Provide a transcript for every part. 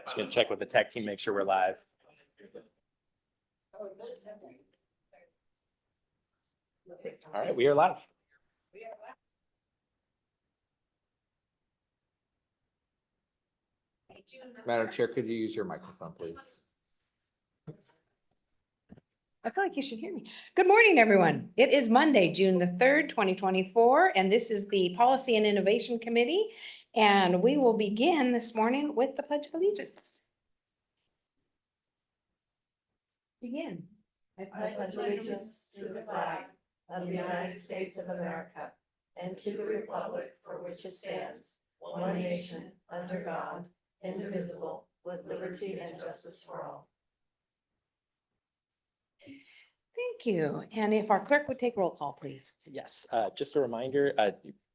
Just gonna check with the tech team, make sure we're live. All right, we are live. Madam Chair, could you use your microphone, please? I feel like you should hear me. Good morning, everyone. It is Monday, June the 3rd, 2024, and this is the Policy and Innovation Committee. And we will begin this morning with the Pledge of Allegiance. Begin. I pledge allegiance to the flag of the United States of America and to the republic for which it stands, one nation, under God, indivisible, with liberty and justice for all. Thank you. And if our clerk would take roll call, please. Yes, just a reminder,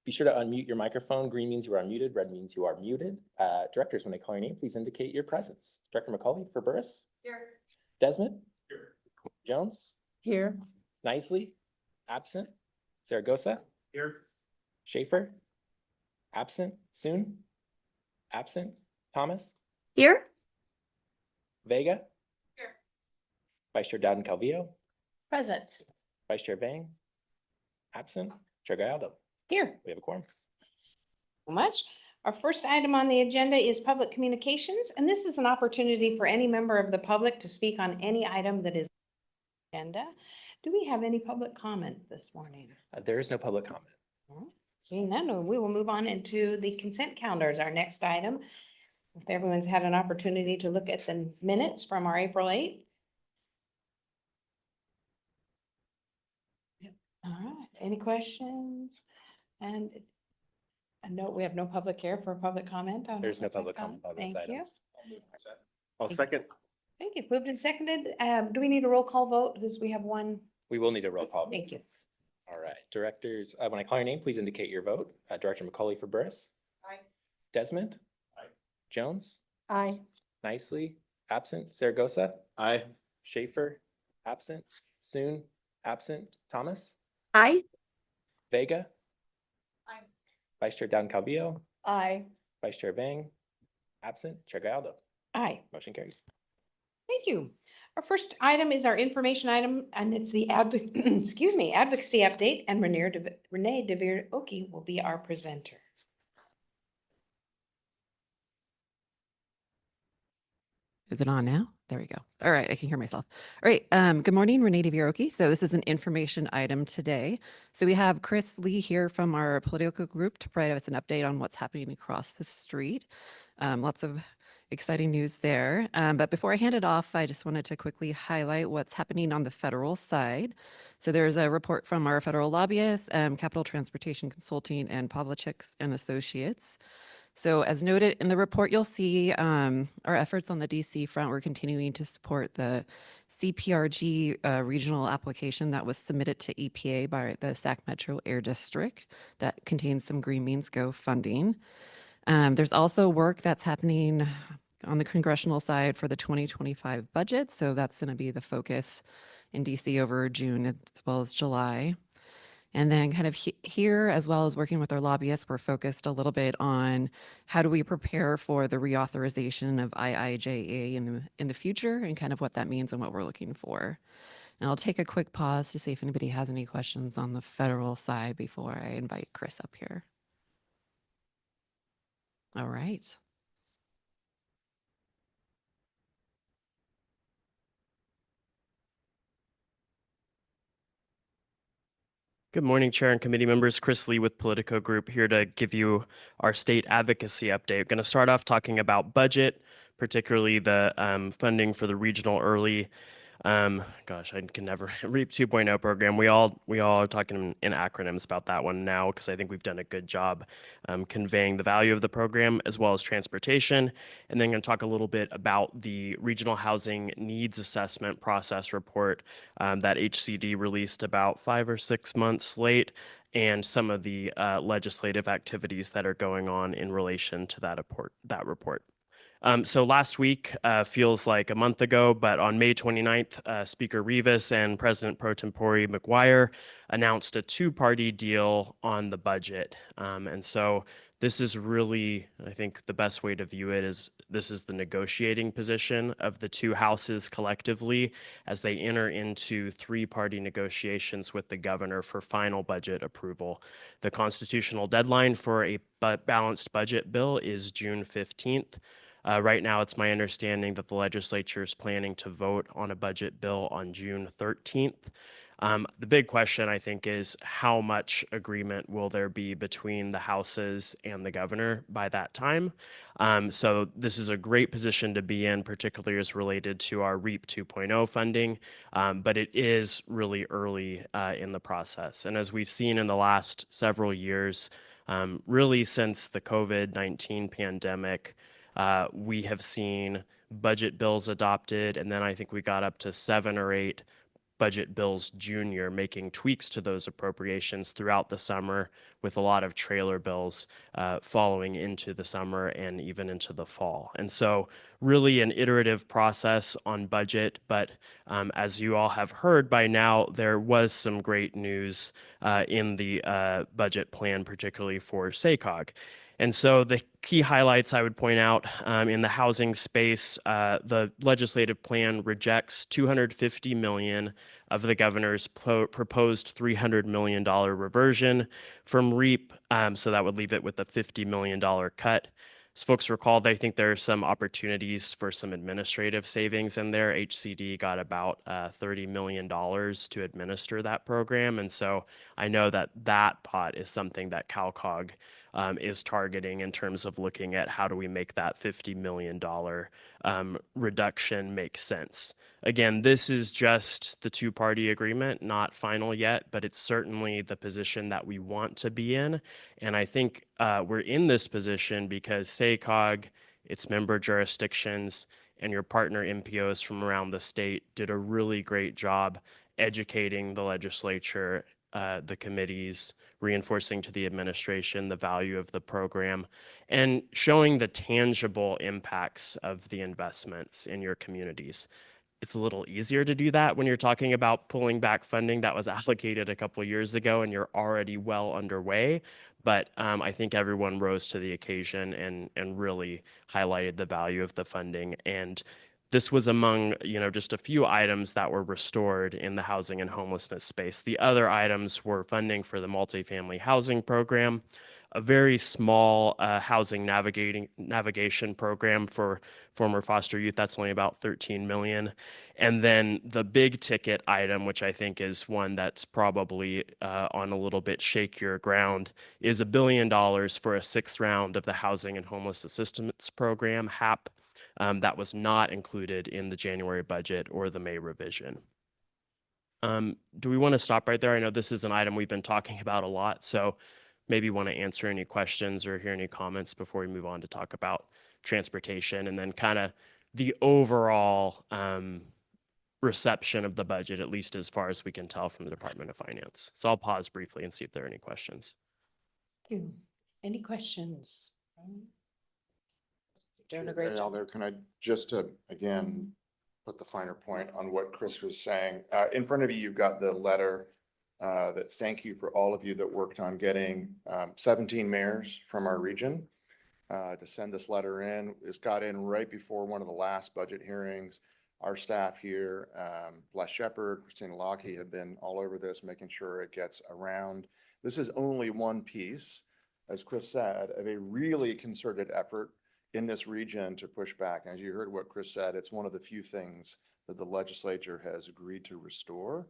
be sure to unmute your microphone. Green means you are unmuted, red means you are muted. Directors, when I call your name, please indicate your presence. Director McCauley for Burris. Here. Desmond. Here. Jones. Here. Nicely. Absent. Zaragoza. Here. Schaefer. Absent. Soon. Absent. Thomas. Here. Vega. Here. Vice Chair Dowden Calvillo. Present. Vice Chair Bang. Absent. Chair Gallardo. Here. We have a quorum. So much. Our first item on the agenda is public communications, and this is an opportunity for any member of the public to speak on any item that is on the agenda. Do we have any public comment this morning? There is no public comment. All right. Seeing none, we will move on into the consent calendar as our next item. If everyone's had an opportunity to look at the minutes from our April 8th. All right, any questions? And a note, we have no public here for public comment. on There's no consent public comment on this Thank item. you. I'll second. Thank you. Moved and seconded. Do we need a roll call vote? Because we have one. We will need a roll call. Thank you. All right, directors, when I call your name, please indicate your vote. Director McCauley for Burris. Aye. Desmond. Aye. Jones. Aye. Nicely. Absent. Zaragoza. Aye. Schaefer. Absent. Soon. Absent. Thomas. Aye. Vega. Aye. Vice Chair Dowden Calvillo. Aye. Vice Chair Bang. Absent. Chair Gallardo. Aye. Motion carries. Thank you. Our first item is our information item, and it's the excuse me, advocacy update, and Renee DeVere Oki will be our presenter. Is it on now? There we go. All right, I can hear myself. All right, good morning, Renee DeViroki. So this is an information item today. So we have Chris Lee here from our political group to provide us an update on what's happening across the street. Lots of exciting news there. But before I hand it off, I just wanted to quickly highlight what's happening on the federal side. So there's a report from our federal lobbyists, Capital Transportation Consulting and Pavlichek and Associates. So as noted in the report, you'll see our efforts on the DC front. We're continuing to support the CPRG regional application that was submitted to EPA by the Sac Metro Air District that contains some Green Means Go funding. There's also work that's happening on the congressional side for the 2025 budget. So that's going to be the focus in DC over June as well as July. And then kind of here, as well as working with our lobbyists, we're focused a little bit on how do we prepare for the reauthorization of IIJA in the future and kind of what that means and what we're looking for. And I'll take a quick pause to see if anybody has any questions on the federal side before I invite Chris up here. All right. Good morning, Chair and committee members. Chris Lee with Politico Group here to give you our state advocacy update. We're going to start off talking about budget, particularly the funding for the regional early Gosh, I can never REAP 2.0 program. We all are talking in acronyms about that one now because I think we've done a good job conveying the value of the program as well as transportation. And then going to talk a little bit about the Regional Housing Needs Assessment Process report that HCD released about 5 or 6 months late, and some of the legislative activities that are going on in relation to that report. So last week feels like a month ago, but on May 29th, Speaker Rivas and President Pro Tempore McGuire announced a two-party deal on the budget. And so this is really, I think the best way to view it is this is the negotiating position of the two houses collectively as they enter into three-party negotiations with the governor for final budget approval. The constitutional deadline for a balanced budget bill is June 15th. Right now, it's my understanding that the legislature is planning to vote on a budget bill on June 13th. The big question, I think, is how much agreement will there be between the houses and the governor by that time? So this is a great position to be in, particularly as related to our REAP 2.0 funding, but it is really early in the process. And as we've seen in the last several years, really since the COVID-19 pandemic, we have seen budget bills adopted, and then I think we got up to 7 or 8 budget bills junior making tweaks to those appropriations throughout the summer, with a lot of trailer bills following into the summer and even into the fall. And so really an iterative process on budget, but as you all have heard by now, there was some great news in the budget plan, particularly for SACOG. And so the key highlights I would point out in the housing space, the legislative plan rejects $250 million of the governor's proposed $300 million reversion from REAP. So that would leave it with a $50 million cut. As folks recall, I think there are some opportunities for some administrative savings in there. HCD got about $30 million to administer that program. And so I know that that pot is something that CalCog is targeting in terms of looking at how do we make that $50 million reduction make sense. Again, this is just the two-party agreement, not final yet, but it's certainly the position that we want to be in. And I think we're in this position because SACOG, its member jurisdictions, and your partner MPOs from around the state did a really great job educating the legislature, the committees, reinforcing to the administration the value of the program, and showing the tangible impacts of the investments in your communities. It's a little easier to do that when you're talking about pulling back funding that was allocated a couple of years ago and you're already well underway. But I think everyone rose to the occasion and really highlighted the value of the funding. And this was among, just a few items that were restored in the housing and homelessness space. The other items were funding for the multifamily housing program, a very small housing navigation program for former foster youth. That's only about 13 million. And then the big ticket item, which I think is one that's probably on a little bit shakier ground, is $1 billion for a 6th round of the Housing and Homeless Assistance Program, HAP, that was not included in the January budget or the May revision. Do we want to stop right there? I know this is an item we've been talking about a lot, so maybe want to answer any questions or hear any comments before we move on to talk about transportation and then kind of the overall reception of the budget, at least as far as we can tell from the Department of Finance. So I'll pause briefly and see if there are any questions. Thank you. Any questions? Doing a great job. Aldo, can I just again put the finer point on what Chris was saying? In front of you, you've got the letter that thank you for all of you that worked on getting 17 mayors from our region to send this letter in. This got in right before one of the last budget hearings. Our staff here, Les Shepard, Christina Lockheed, have been all over this, making sure it gets around. This is only one piece, as Chris said, of a really concerted effort in this region to push back. As you heard what Chris said, it's one of the few things that the legislature has agreed to restore,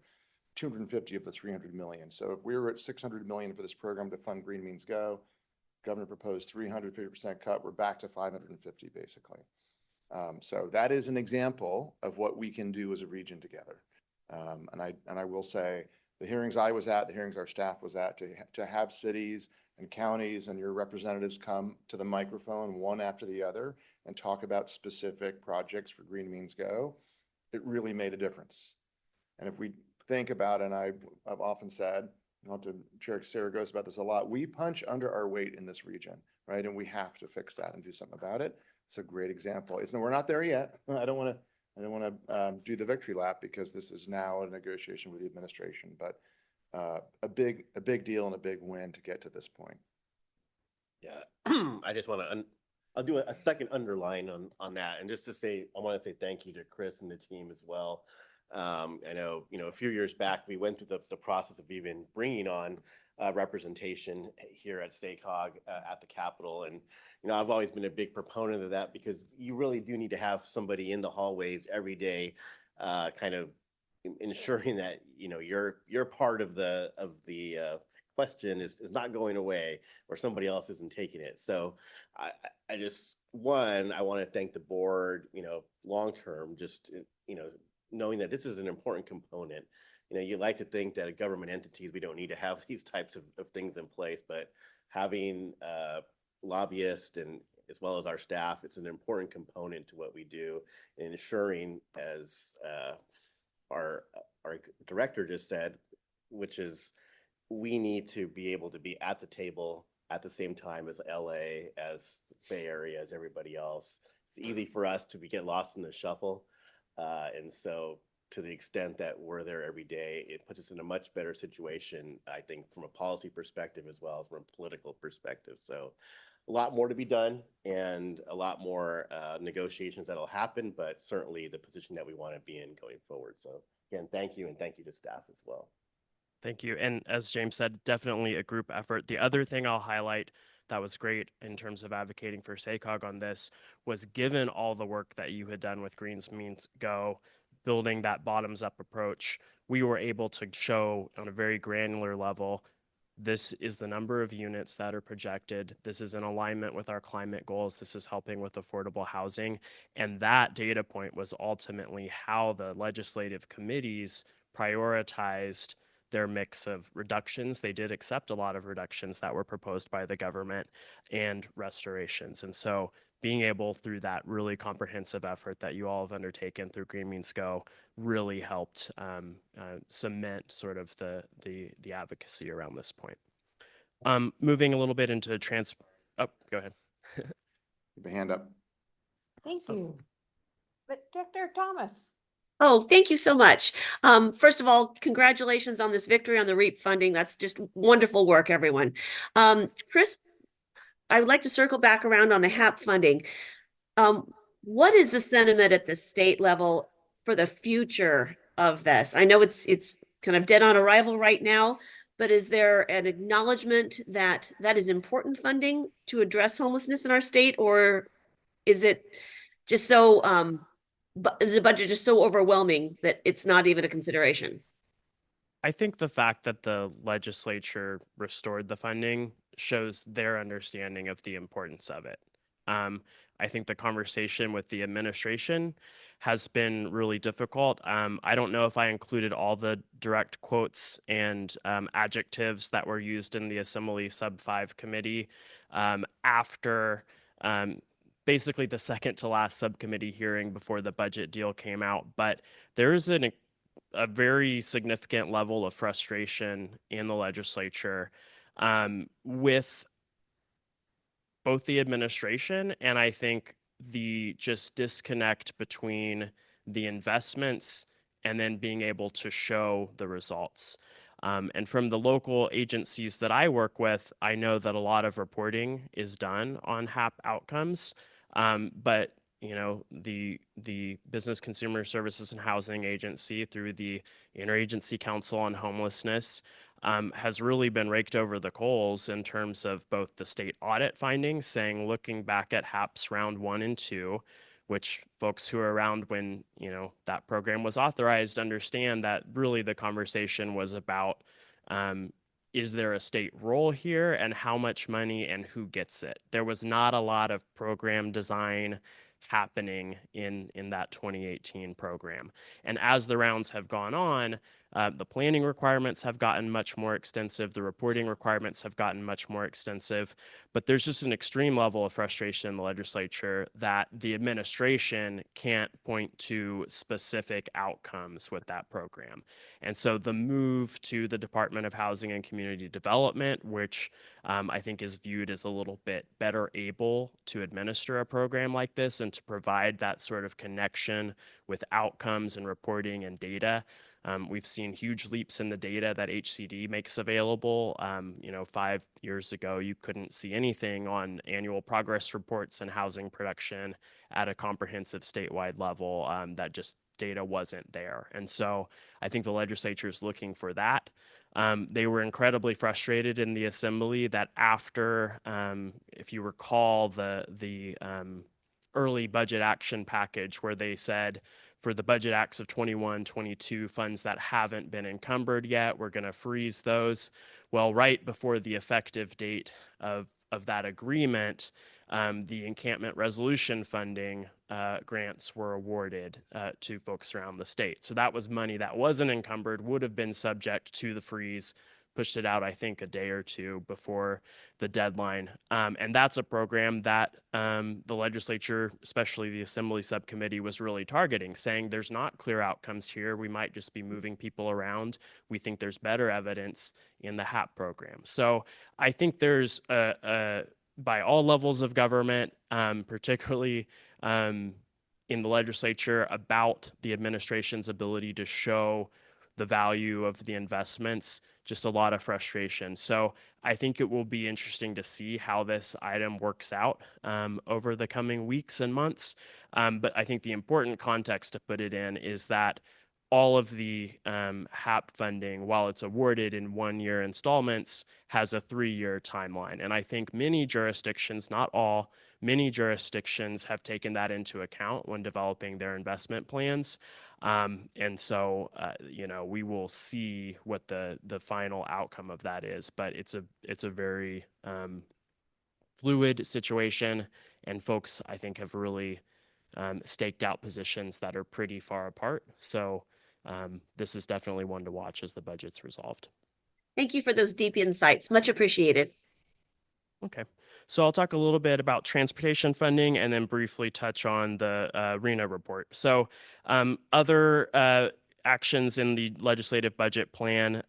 250 of the 300 million. So if we were at 600 million for this program to fund Green Means Go, governor proposed 350% cut, we're back to 550 basically. So that is an example of what we can do as a region together. And I will say the hearings I was at, the hearings our staff was at, to have cities and counties and your representatives come to the microphone one after the other and talk about specific projects for Green Means Go, it really made a difference. And if we think about, and I've often said, Chair Sarah goes about this a lot, we punch under our weight in this region, right? And we have to fix that and do something about it. It's a great example. We're not there yet. I don't want to do the victory lap because this is now a negotiation with the administration, but a big deal and a big win to get to this point. Yeah, I just want to, I'll do a second underline on that. And just to say, I want to say thank you to Chris and the team as well. I know, a few years back, we went through the process of even bringing on representation here at SACOG at the Capitol. And, I've always been a big proponent of that because you really do need to have somebody in the hallways every day, kind of ensuring that, you're part of the question is not going away or somebody else isn't taking it. So I just, I want to thank the board, long-term, just, knowing that this is an important component. You like to think that government entities, we don't need to have these types of things in place, but having lobbyists and as well as our staff, it's an important component to what we do in ensuring, as our director just said, which is we need to be able to be at the table at the same time as LA, as Bay Area, as everybody else. It's easy for us to get lost in the shuffle. And so to the extent that we're there every day, it puts us in a much better situation, I think, from a policy perspective as well as from a political perspective. So a lot more to be done and a lot more negotiations that'll happen, but certainly the position that we want to be in going forward. So again, thank you, and thank you to staff as well. Thank you. And as James said, definitely a group effort. The other thing I'll highlight that was great in terms of advocating for SACOG on this was, given all the work that you had done with Greens Means Go, building that bottoms up approach, we were able to show on a very granular level, this is the number of units that are projected. This is in alignment with our climate goals. This is helping with affordable housing. And that data point was ultimately how the legislative committees prioritized their mix of reductions. They did accept a lot of reductions that were proposed by the government and restorations. And so being able, through that really comprehensive effort that you all have undertaken through Green Means Go, really helped cement sort of the advocacy around this point. Moving a little bit into oh, go ahead. Keep a hand up. Thank you. But Dr. Thomas. Oh, thank you so much. First of all, congratulations on this victory on the REAP funding. That's just wonderful work, everyone. Chris, I would like to circle back around on the HAP funding. What is the sentiment at the state level for the future of this? I know it's kind of dead on arrival right now, but is there an acknowledgement that that is important funding to address homelessness in our state, or is it just so is the budget just so overwhelming that it's not even a consideration? I think the fact that the legislature restored the funding shows their understanding of the importance of it. I think the conversation with the administration has been really difficult. I don't know if I included all the direct quotes and adjectives that were used in the Assembly Sub 5 committee after basically the second to last subcommittee hearing before the budget deal came out. But there is a very significant level of frustration in the legislature with both the administration and I think the just disconnect between the investments and then being able to show the results. And from the local agencies that I work with, I know that a lot of reporting is done on HAP outcomes, but the Business Consumer Services and Housing Agency through the Interagency Council on Homelessness has really been raked over the coals in terms of both the state audit findings, saying, looking back at HAPs round 1 and 2, which folks who are around when that program was authorized understand that really the conversation was about is there a state role here and how much money and who gets it. There was not a lot of program design happening in that 2018 program. And as the rounds have gone on, The planning requirements have gotten much more extensive. The reporting requirements have gotten much more extensive. But there's just an extreme level of frustration in the legislature that the administration can't point to specific outcomes with that program. And so the move to the Department of Housing and Community Development, which I think is viewed as a little bit better able to administer a program like this and to provide that sort of connection with outcomes and reporting and data. We've seen huge leaps in the data that HCD makes available. 5 years ago, you couldn't see anything on annual progress reports and housing production at a comprehensive statewide level. That just data wasn't there. And so I think the legislature is looking for that. They were incredibly frustrated in the assembly that after, if you recall, the early budget action package where they said for the budget acts of 21, 22 funds that haven't been encumbered yet, we're going to freeze those. Well, right before the effective date of that agreement, the encampment resolution funding grants were awarded to folks around the state. So that was money that wasn't encumbered, would have been subject to the freeze, pushed it out, I think, a day or two before the deadline. And that's a program that the legislature, especially the Assembly Subcommittee, was really targeting, saying there's not clear outcomes here. We might just be moving people around. We think there's better evidence in the HAP program. So I think there's by all levels of government, particularly in the legislature, about the administration's ability to show the value of the investments, just a lot of frustration. So I think it will be interesting to see how this item works out over the coming weeks and months. But I think the important context to put it in is that all of the HAP funding, while it's awarded in 1-year installments, has a 3-year timeline. And I think many jurisdictions, not all, many jurisdictions have taken that into account when developing their investment plans. And so, we will see what the final outcome of that is. But it's a very fluid situation, and folks, I think, have really staked out positions that are pretty far apart. So this is definitely one to watch as the budget's resolved. Thank you for those deep insights. Much appreciated. Okay, so I'll talk a little bit about transportation funding and then briefly touch on the RENA report. So other actions in the legislative budget plan,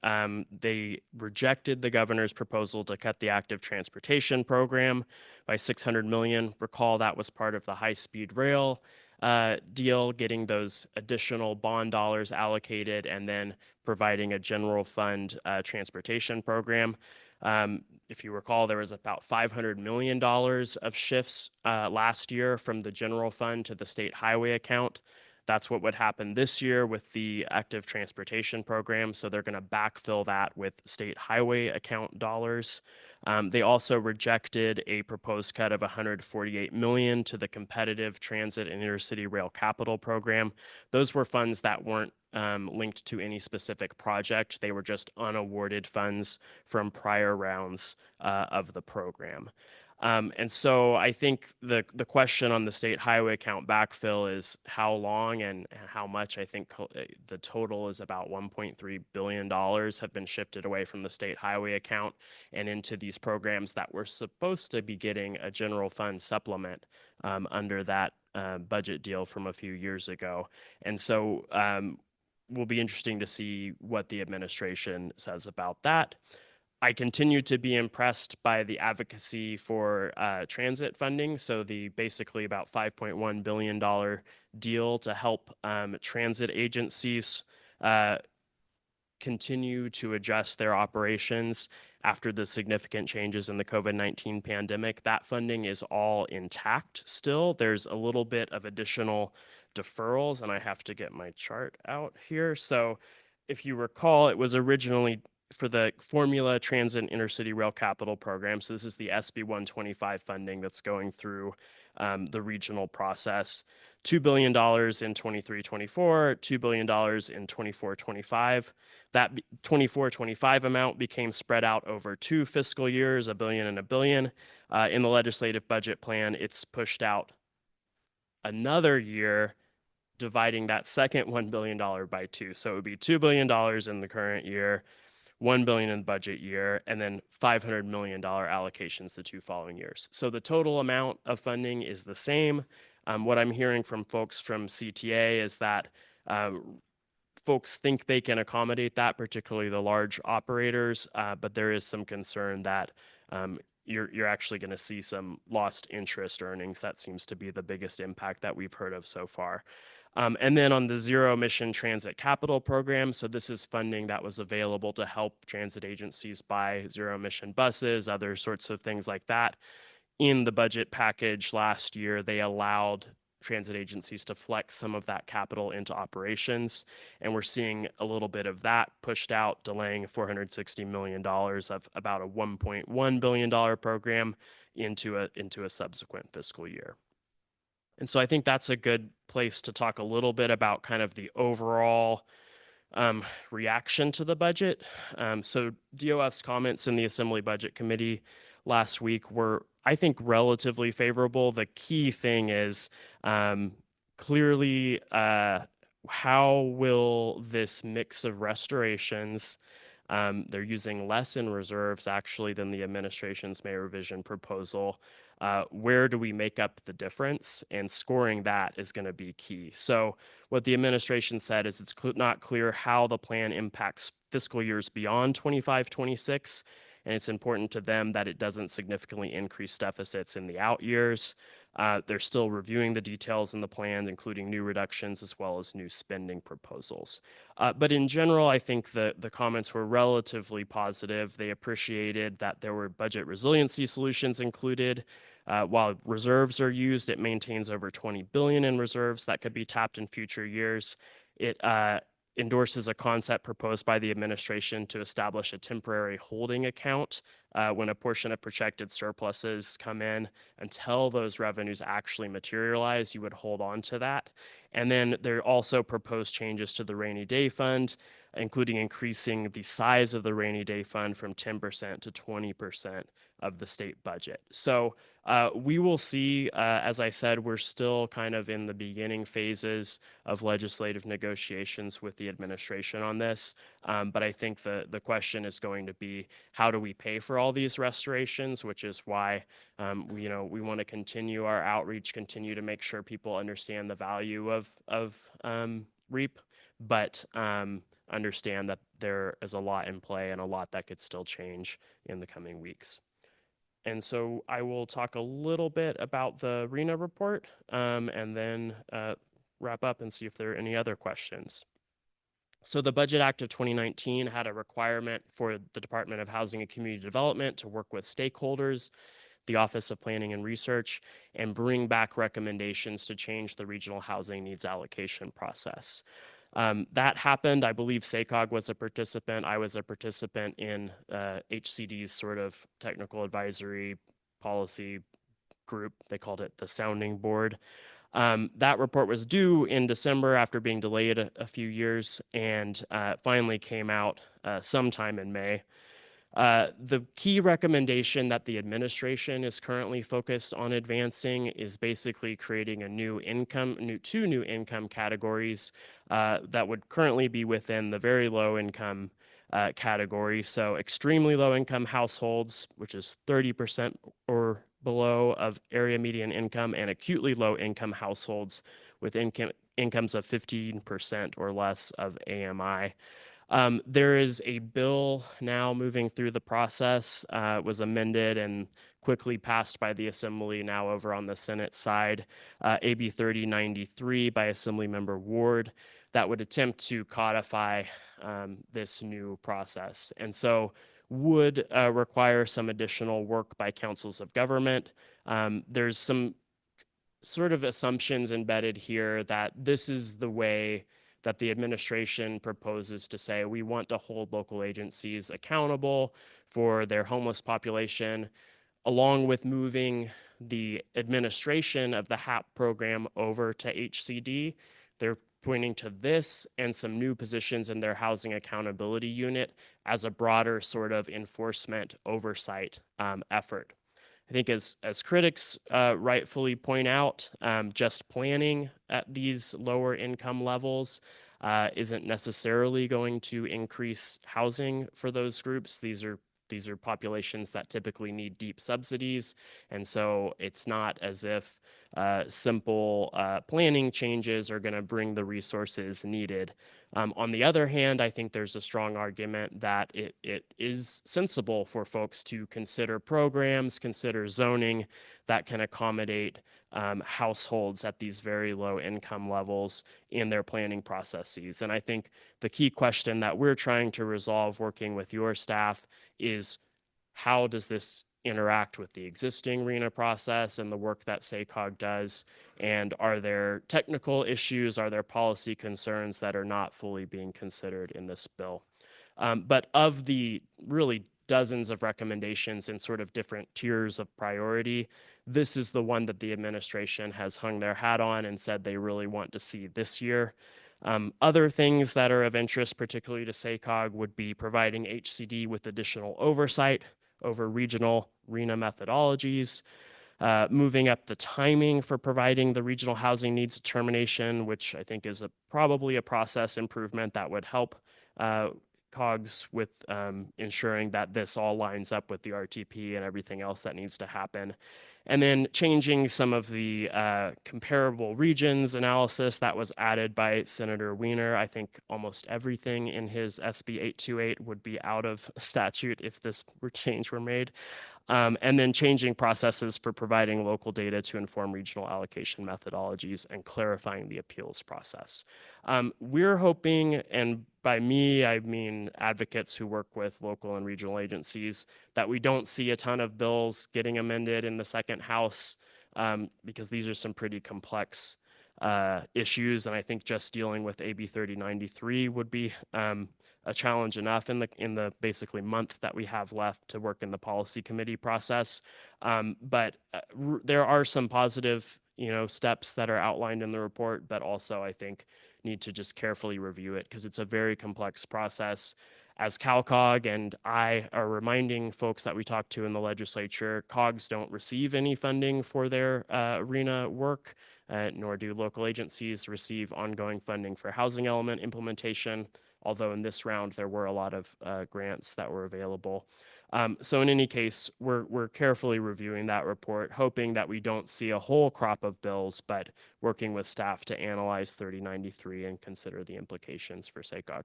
they rejected the governor's proposal to cut the active transportation program by $600 million. Recall that was part of the high-speed rail deal, getting those additional bond dollars allocated and then providing a general fund transportation program. If you recall, there was about $500 million of shifts last year from the general fund to the state highway account. That's what would happen this year with the active transportation program. So they're going to backfill that with state highway account dollars. They also rejected a proposed cut of $148 million to the competitive transit and intercity rail capital program. Those were funds that weren't linked to any specific project. They were just unawarded funds from prior rounds of the program. And so I think the question on the state highway account backfill is how long and how much. I think the total is about $1.3 billion have been shifted away from the state highway account and into these programs that were supposed to be getting a general fund supplement under that budget deal from a few years ago. And so will be interesting to see what the administration says about that. I continue to be impressed by the advocacy for transit funding. So the basically about $5.1 billion deal to help transit agencies continue to adjust their operations after the significant changes in the COVID-19 pandemic. That funding is all intact still. There's a little bit of additional deferrals, and I have to get my chart out here. So if you recall, it was originally for the Formula Transit Intercity Rail Capital Program. So this is the SB 125 funding that's going through the regional process. $2 billion in 23-24, $2 billion in 24-25. That 24-25 amount became spread out over 2 fiscal years, $1 billion and $1 billion. In the legislative budget plan, it's pushed out another year dividing that second $1 billion by two. So it would be $2 billion in the current year, 1 billion in the budget year, and then $500 million allocations the 2 following years. So the total amount of funding is the same. What I'm hearing from folks from CTA is that folks think they can accommodate that, particularly the large operators, but there is some concern that you're actually going to see some lost interest earnings. That seems to be the biggest impact that we've heard of so far. And then on the Zero Emission Transit Capital Program, so this is funding that was available to help transit agencies buy zero emission buses, other sorts of things like that. In the budget package last year, they allowed transit agencies to flex some of that capital into operations. And we're seeing a little bit of that pushed out, delaying $460 million of about a $1.1 billion program into a subsequent fiscal year. And so I think that's a good place to talk a little bit about kind of the overall reaction to the budget. So DOF's comments in the Assembly Budget Committee last week were, I think, relatively favorable. The key thing is clearly how will this mix of restorations, they're using less in reserves actually than the administration's May revision proposal. Where do we make up the difference? And scoring that is going to be key. So what the administration said is it's not clear how the plan impacts fiscal years beyond 25-26. And it's important to them that it doesn't significantly increase deficits in the out years. They're still reviewing the details in the plan, including new reductions as well as new spending proposals. But in general, I think the comments were relatively positive. They appreciated that there were budget resiliency solutions included. While reserves are used, it maintains over 20 billion in reserves that could be tapped in future years. It endorses a concept proposed by the administration to establish a temporary holding account when a portion of projected surpluses come in. Until those revenues actually materialize, you would hold on to that. And then there are also proposed changes to the rainy day fund, including increasing the size of the rainy day fund from 10% to 20% of the state budget. So we will see, as I said, we're still kind of in the beginning phases of legislative negotiations with the administration on this. But I think the question is going to be, how do we pay for all these restorations, which is why we want to continue our outreach, continue to make sure people understand the value of REAP, but understand that there is a lot in play and a lot that could still change in the coming weeks. And so I will talk a little bit about the RENA report and then wrap up and see if there are any other questions. So the Budget Act of 2019 had a requirement for the Department of Housing and Community Development to work with stakeholders, the Office of Planning and Research, and bring back recommendations to change the regional housing needs allocation process. That happened. I believe SACOG was a participant. I was a participant in HCD's sort of technical advisory policy group. They called it the sounding board. That report was due in December after being delayed a few years, and finally came out sometime in May. The key recommendation that the administration is currently focused on advancing is basically creating two new income categories that would currently be within the very low income category. So extremely low income households, which is 30% or below of area median income, and acutely low income households with incomes of 15% or less of AMI. There is a bill now moving through the process, was amended and quickly passed by the Assembly, now over on the Senate side, AB 3093 by Assemblymember Ward, that would attempt to codify this new process. And so would require some additional work by councils of government. There's some sort of assumptions embedded here that this is the way that the administration proposes to say we want to hold local agencies accountable for their homeless population, along with moving the administration of the HAP program over to HCD. They're pointing to this and some new positions in their housing accountability unit as a broader sort of enforcement oversight effort. I think as critics rightfully point out, just planning at these lower income levels isn't necessarily going to increase housing for those groups. These are populations that typically need deep subsidies, and so it's not as if simple planning changes are going to bring the resources needed. On the other hand, I think there's a strong argument that it is sensible for folks to consider programs, consider zoning that can accommodate households at these very low income levels in their planning processes. And I think the key question that we're trying to resolve working with your staff is, how does this interact with the existing RHNA process and the work that SACOG does? And are there technical issues? Are there policy concerns that are not fully being considered in this bill? But of the really dozens of recommendations in sort of different tiers of priority, this is the one that the administration has hung their hat on and said they really want to see this year. Other things that are of interest, particularly to SACOG, would be providing HCD with additional oversight over regional RHNA methodologies, moving up the timing for providing the regional housing needs determination, which I think is probably a process improvement that would help COGS with ensuring that this all lines up with the RTP and everything else that needs to happen. And then changing some of the comparable regions analysis that was added by Senator Wiener. I think almost everything in his SB 828 would be out of statute if this change were made. And then changing processes for providing local data to inform regional allocation methodologies and clarifying the appeals process. We're hoping, and by me, I mean advocates who work with local and regional agencies, that we don't see a ton of bills getting amended in the second house, because these are some pretty complex issues. And I think just dealing with AB 3093 would be a challenge enough in the basically month that we have left to work in the policy committee process. But there are some positive, steps that are outlined in the report, but also I think need to just carefully review it because it's a very complex process. As CalCog and I are reminding folks that we talk to in the legislature, COGS don't receive any funding for their RHNA work, nor do local agencies receive ongoing funding for housing element implementation, although in this round there were a lot of grants that were available. So in any case, we're carefully reviewing that report, hoping that we don't see a whole crop of bills, but working with staff to analyze 3093 and consider the implications for SACOG.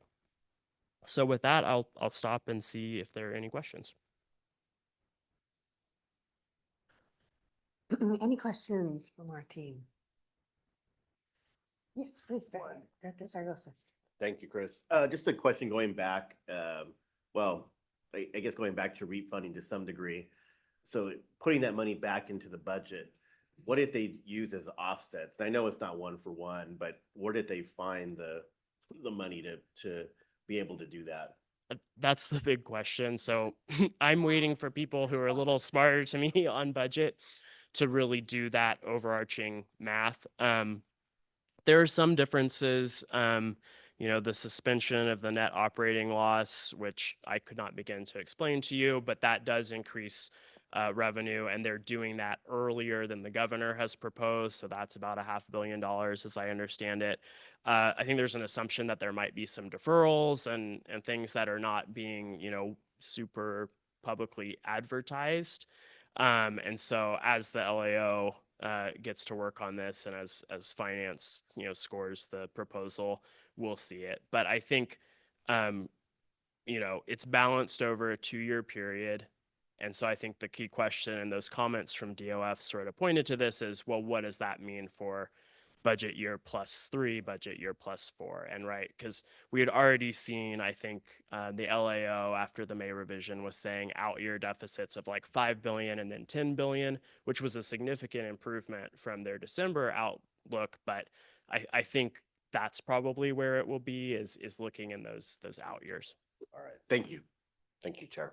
So with that, I'll stop and see if there are any questions. Any questions from our team? Yes, please. Director Zaragoza. Thank you, Chris. Just a question going back, I guess going back to REAP funding to some degree. So putting that money back into the budget, what did they use as offsets? And I know it's not one for one, but where did they find the money to be able to do that? That's the big question. So I'm waiting for people who are a little smarter to me on budget to really do that overarching math. There are some differences. The suspension of the net operating loss, which I could not begin to explain to you, but that does increase revenue, and they're doing that earlier than the governor has proposed. So that's about $500 million, as I understand it. I think there's an assumption that there might be some deferrals and things that are not being, super publicly advertised. And so as the LAO gets to work on this, and as finance, scores the proposal, we'll see it. But I think, it's balanced over a 2-year period. And so I think the key question, and those comments from DOF sort of pointed to this, is, well, what does that mean for budget year +3, budget year +4? And right, because we had already seen, I think, the LAO after the May revision was saying out year deficits of like $5 billion and then $10 billion, which was a significant improvement from their December outlook. But I think that's probably where it will be, is looking in those out years. All right. Thank you. Thank you, Chair.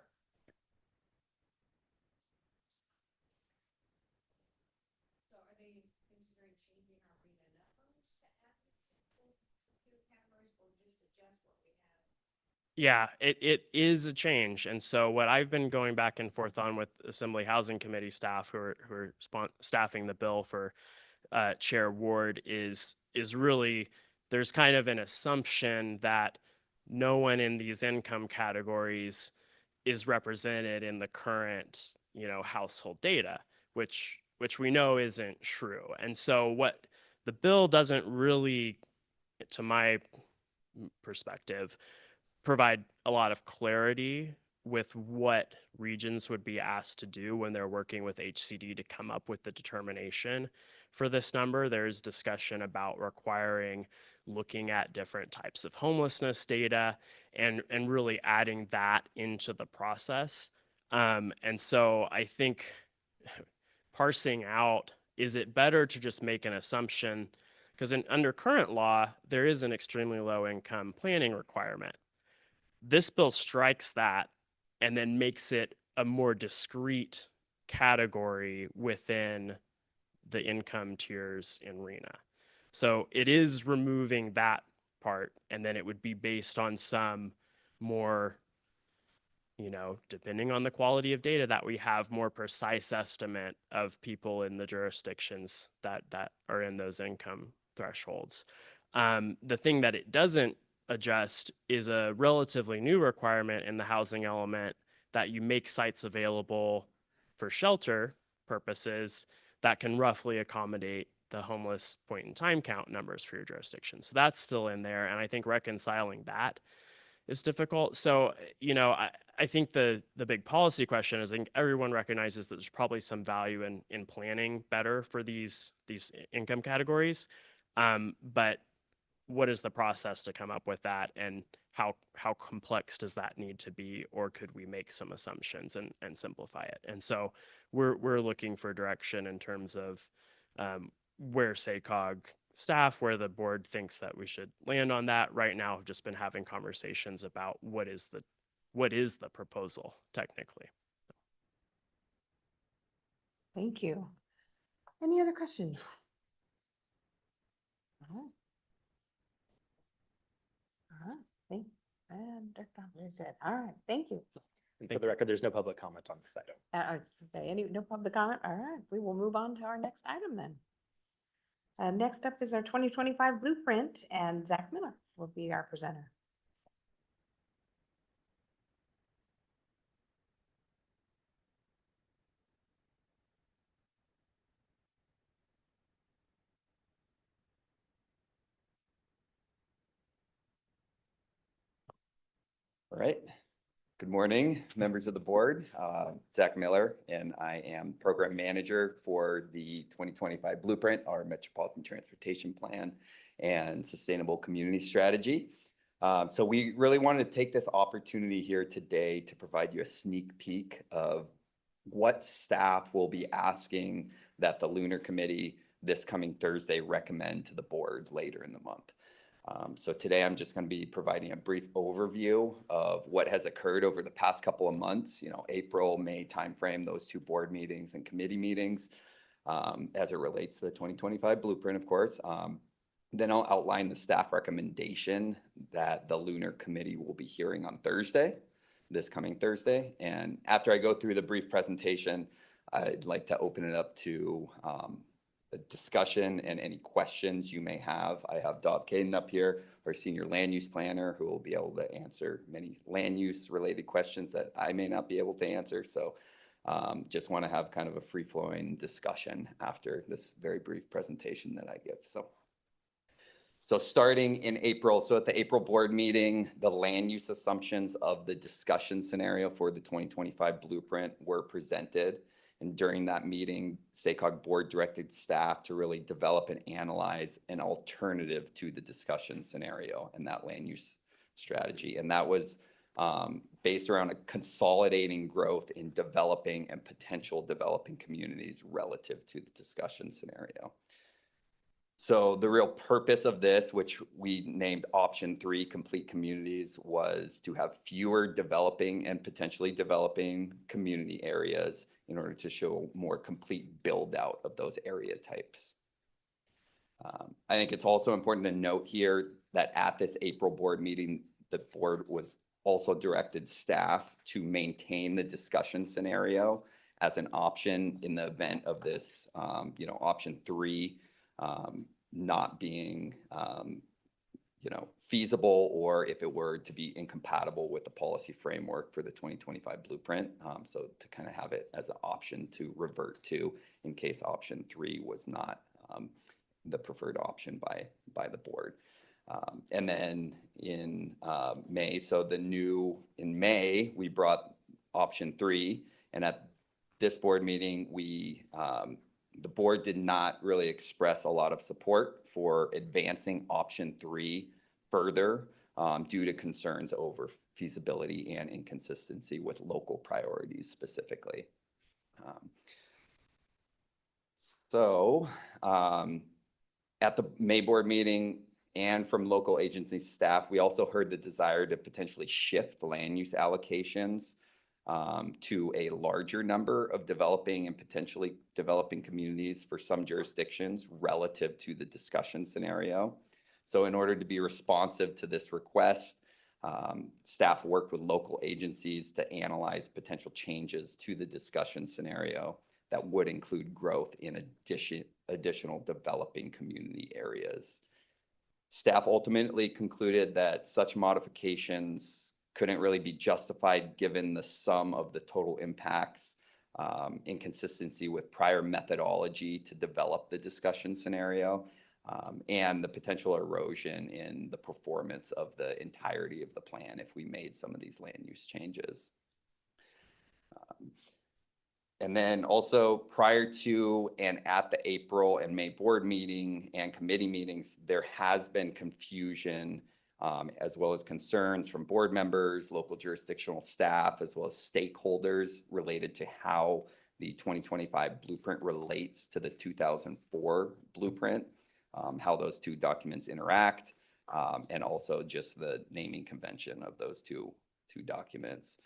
So are they considering changing our RHNA numbers to add these two categories, or just adjust what we have Yeah, it is a change. And so what I've been going back and forth on with Assembly Housing Committee staff who are staffing the bill for Chair Ward is really there's kind of an assumption that no one in these income categories is represented in the current, household data, which we know isn't true. And so what the bill doesn't really, to my perspective, provide a lot of clarity with what regions would be asked to do when they're working with HCD to come up with the determination for this number. There's discussion about requiring looking at different types of homelessness data and really adding that into the process. And so I think parsing out, is it better to just make an assumption? Because under current law, there is an extremely low income planning requirement. This bill strikes that and then makes it a more discrete category within the income tiers in RENA. So it is removing that part, and then it would be based on some more, depending on the quality of data that we have, more precise estimate of people in the jurisdictions that are in those income thresholds. The thing that it doesn't adjust is a relatively new requirement in the housing element that you make sites available for shelter purposes that can roughly accommodate the homeless point in time count numbers for your jurisdiction. So that's still in there. And I think reconciling that is difficult. So, I think the big policy question is, I think everyone recognizes that there's probably some value in planning better for these income categories. But what is the process to come up with that, and how complex does that need to be, or could we make some assumptions and simplify it? And so we're looking for direction in terms of where SACOG staff, where the board thinks that we should land on that. Right now, I've just been having conversations about what is the proposal technically. Thank you. Any other questions? All right. All right, thank you. And for the record, there's no public comment on this item. No public comment? All right, we will move on to our next item then. Next up is our 2025 blueprint, and Zach Miller will be our presenter. All right. Good morning, members of the board. Zach Miller, and I am program manager for the 2025 Blueprint, our Metropolitan Transportation Plan and Sustainable Community Strategy. So we really wanted to take this opportunity here today to provide you a sneak peek of what staff will be asking that the Lunar Committee this coming Thursday recommend to the board later in the month. So today I'm just going to be providing a brief overview of what has occurred over the past couple of months, April, May timeframe, those two board meetings and committee meetings, as it relates to the 2025 Blueprint, of course. Then I'll outline the staff recommendation that the Lunar Committee will be hearing on Thursday, this coming Thursday. And after I go through the brief presentation, I'd like to open it up to a discussion and any questions you may have. I have Dov Caden up here, our senior land use planner, who will be able to answer many land use related questions that I may not be able to answer. So just want to have kind of a free flowing discussion after this very brief presentation that I give. So starting in April, so at the April board meeting, the land use assumptions of the discussion scenario for the 2025 Blueprint were presented. And during that meeting, SACOG board directed staff to really develop and analyze an alternative to the discussion scenario and that land use strategy. And that was based around a consolidating growth in developing and potential developing communities relative to the discussion scenario. So the real purpose of this, which we named option 3, complete communities, was to have fewer developing and potentially developing community areas in order to show more complete build out of those area types. I think it's also important to note here that at this April board meeting, the board was also directed staff to maintain the discussion scenario as an option in the event of this, option 3 not being, feasible, or if it were to be incompatible with the policy framework for the 2025 blueprint. So to kind of have it as an option to revert to in case option 3 was not the preferred option by the board. And then in May, in May, we brought option 3, and at this board meeting, the board did not really express a lot of support for advancing option 3 further due to concerns over feasibility and inconsistency with local priorities specifically. At the May board meeting and from local agency staff, we also heard the desire to potentially shift land use allocations to a larger number of developing and potentially developing communities for some jurisdictions relative to the discussion scenario. So in order to be responsive to this request, staff worked with local agencies to analyze potential changes to the discussion scenario that would include growth in additional developing community areas. Staff ultimately concluded that such modifications couldn't really be justified given the sum of the total impacts, inconsistency with prior methodology to develop the discussion scenario, and the potential erosion in the performance of the entirety of the plan if we made some of these land use changes. And then also prior to and at the April and May board meeting and committee meetings, there has been confusion as well as concerns from board members, local jurisdictional staff, as well as stakeholders related to how the 2025 blueprint relates to the 2004 blueprint, how those two documents interact, and also just the naming convention of those two documents.